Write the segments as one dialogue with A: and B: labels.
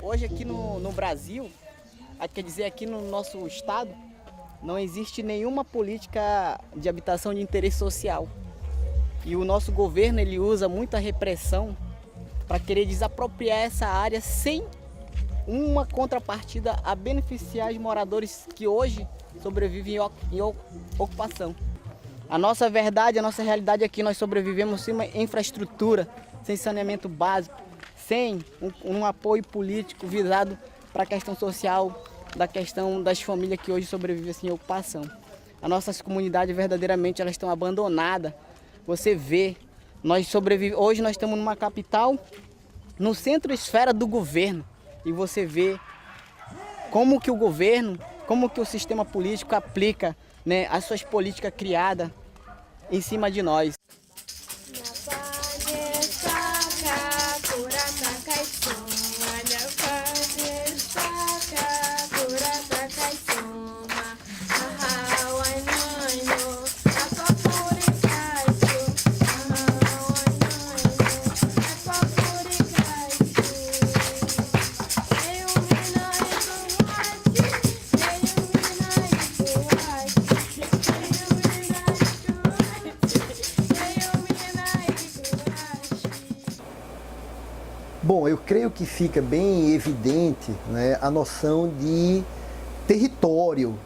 A: Hoje aqui no Brasil, quer dizer, aqui no nosso estado, não existe nenhuma política de habitação de interesse social. E o nosso governo ele usa muita repressão para querer desapropriar essa área sem uma contrapartida a beneficiar os moradores que hoje sobrevivem em ocupação. A nossa verdade, a nossa realidade aqui, nós sobrevivemos sem uma infraestrutura, sem saneamento básico, sem um apoio político visado para a questão social, da questão das famílias que hoje sobrevivem assim, em ocupação. As nossas comunidades verdadeiramente elas estão abandonadas. Você vê, hoje nós estamos numa capital, no centro-esfera do governo, e você vê como que o governo, como que o sistema político aplica, né, as suas políticas criadas em cima de nós.
B: Bom, eu creio que fica bem evidente, né, a noção de território,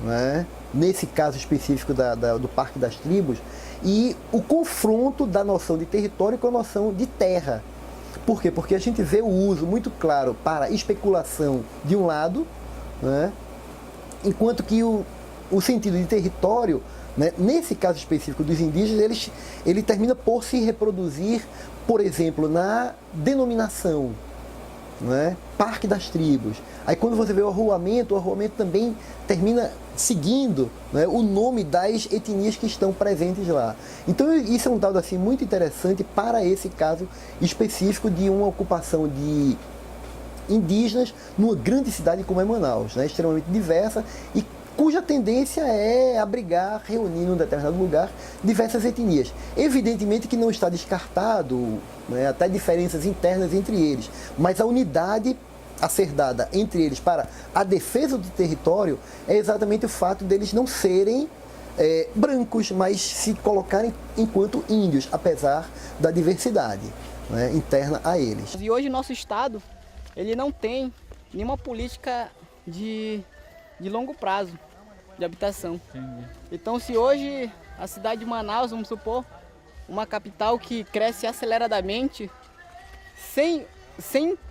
B: né, nesse caso específico do Parque das Tribos, e o confronto da noção de território com a noção de terra. Por quê? Porque a gente vê o uso muito claro para especulação de um lado, né, enquanto que o sentido de território, né, nesse caso específico dos indígenas, ele termina por se reproduzir, por exemplo, na denominação, né, Parque das Tribos. Aí quando você vê o arruamento também termina seguindo, né, o nome das etnias que estão presentes lá. Então isso é um dado assim, muito interessante para esse caso específico de uma ocupação de indígenas numa grande cidade como é Manaus, né, extremamente diversa e cuja tendência é abrigar, reunir em um determinado lugar diversas etnias. Evidentemente que não está descartado, né, até diferenças internas entre eles, mas a unidade a ser dada entre eles para a defesa do território é exatamente o fato deles não serem brancos, mas se colocarem enquanto índios, apesar da diversidade, né, interna a eles.
A: E hoje nosso estado ele não tem nenhuma política de longo prazo de habitação. Entendi. Então se hoje a cidade de Manaus, vamos supor, uma capital que cresce aceleradamente, sem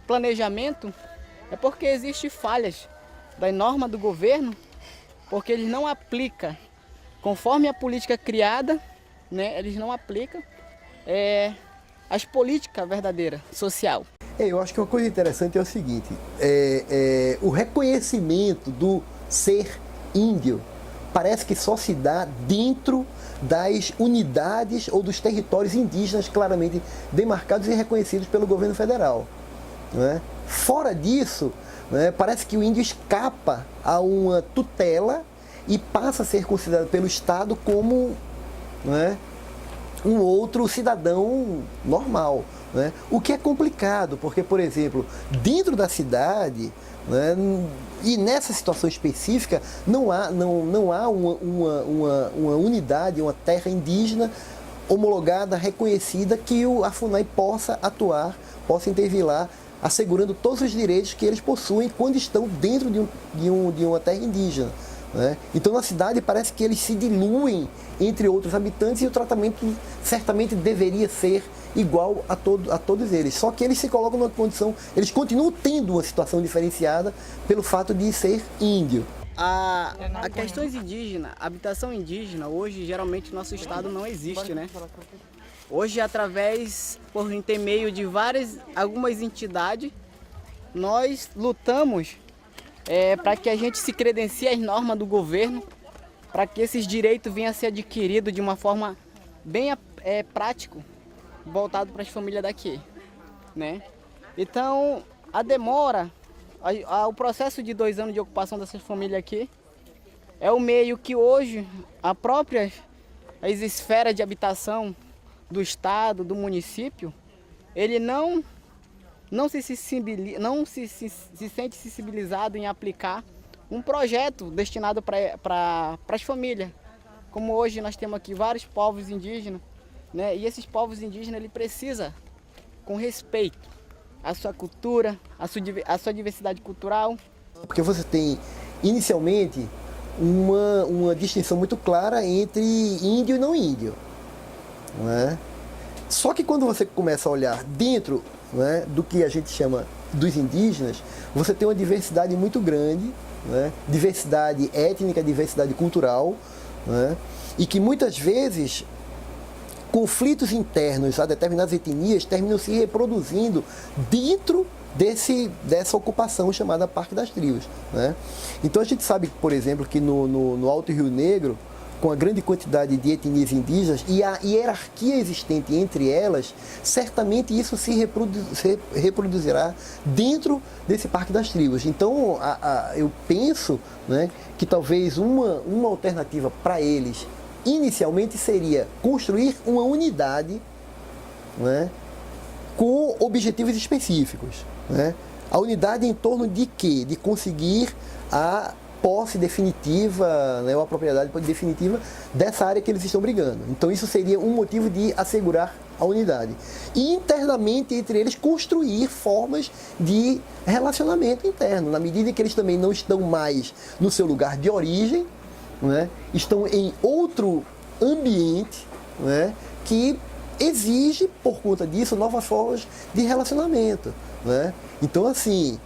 A: planejamento, é porque existem falhas da norma do governo, porque eles não aplicam conforme a política criada, né, eles não aplicam as políticas verdadeiras, social.
B: Eu acho que uma coisa interessante é o seguinte, o reconhecimento do ser índio parece que só se dá dentro das unidades ou dos territórios indígenas claramente demarcados e reconhecidos pelo governo federal, né? Fora disso, né, parece que o índio escapa a uma tutela e passa a ser considerado pelo Estado como, né, um outro cidadão normal, né? O que é complicado, porque, por exemplo, dentro da cidade, né, e nessa situação específica, não há uma unidade, uma terra indígena homologada, reconhecida, que a FUNAI possa atuar, possa intervir lá, assegurando todos os direitos que eles possuem quando estão dentro de uma terra indígena, né? Então na cidade parece que eles se diluem entre outros habitantes e o tratamento certamente deveria ser igual a todos eles. Só que eles se colocam numa condição, eles continuam tendo uma situação diferenciada pelo fato de ser índio.
A: A questões indígenas, a habitação indígena, hoje geralmente no nosso estado não existe, né? Hoje por intermeio de algumas entidades, nós lutamos para que a gente se credencie às normas do governo, para que esses direitos venham a ser adquiridos de uma forma bem prática, voltado para as famílias daqui, né? Então, a demora, o processo de 2 anos de ocupação dessas famílias aqui, é o meio que hoje as esferas de habitação do estado, do município, ele não se sente sensibilizado em aplicar um projeto destinado para as famílias. Como hoje nós temos aqui vários povos indígenas, né? E esses povos indígenas ele precisa, com respeito à sua cultura, à sua diversidade cultural.
B: Porque você tem, inicialmente, uma distinção muito clara entre índio e não índio, né? Só que quando você começa a olhar dentro, né, do que a gente chama dos indígenas, você tem uma diversidade muito grande, né? Diversidade étnica, diversidade cultural, né? E que muitas vezes conflitos internos a determinadas etnias terminam se reproduzindo dentro dessa ocupação chamada Parque das Tribos, né? Então a gente sabe, por exemplo, que no Alto Rio Negro, com a grande quantidade de etnias indígenas e a hierarquia existente entre elas, certamente isso se reproduzirá dentro desse Parque das Tribos. Então eu penso, né, que talvez uma alternativa para eles inicialmente seria construir uma unidade, né, com objetivos específicos, né? A unidade em torno de quê? De conseguir a posse definitiva, né, ou a propriedade definitiva dessa área que eles estão brigando. Então isso seria um motivo de assegurar a unidade. E internamente entre eles construir formas de relacionamento interno, na medida em que eles também não estão mais no seu lugar de origem, né, estão em outro ambiente, né, que exige, por conta disso, novas formas de relacionamento, né? Então, assim,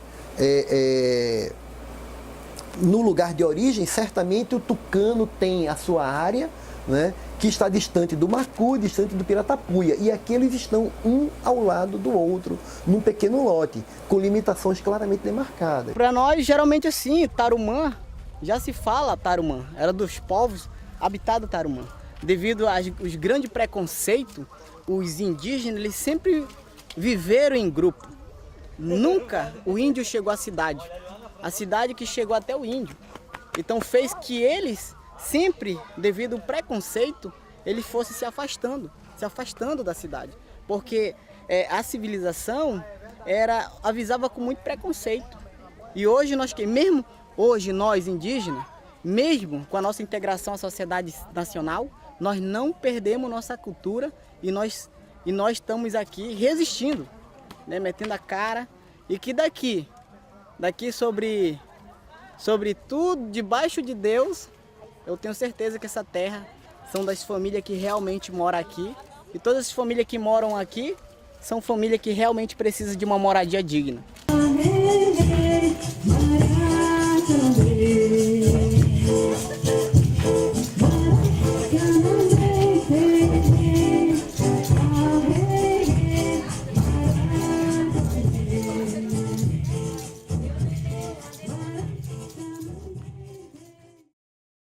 B: no lugar de origem, certamente o tucano tem a sua área, né, que está distante do macu, distante do piratapuia, e aqui eles estão um ao lado do outro, num pequeno lote, com limitações claramente demarcadas.
A: Para nós, geralmente assim, Tarumã, já se fala Tarumã, era dos povos habitados Tarumã. Devido aos grandes preconceitos, os indígenas eles sempre viveram em grupo. Nunca o índio chegou à cidade. A cidade que chegou até o índio. Então fez que eles, sempre, devido ao preconceito, eles fossem se afastando da cidade. Porque a civilização avisava com muito preconceito. E hoje mesmo hoje nós indígenas, mesmo com a nossa integração à sociedade nacional, nós não perdemos nossa cultura e nós estamos aqui resistindo, né, metendo a cara, e que daqui sobre tudo, debaixo de Deus, eu tenho certeza que essa terra são das famílias que realmente moram aqui, e todas as famílias que moram aqui são famílias que realmente precisam de uma moradia digna.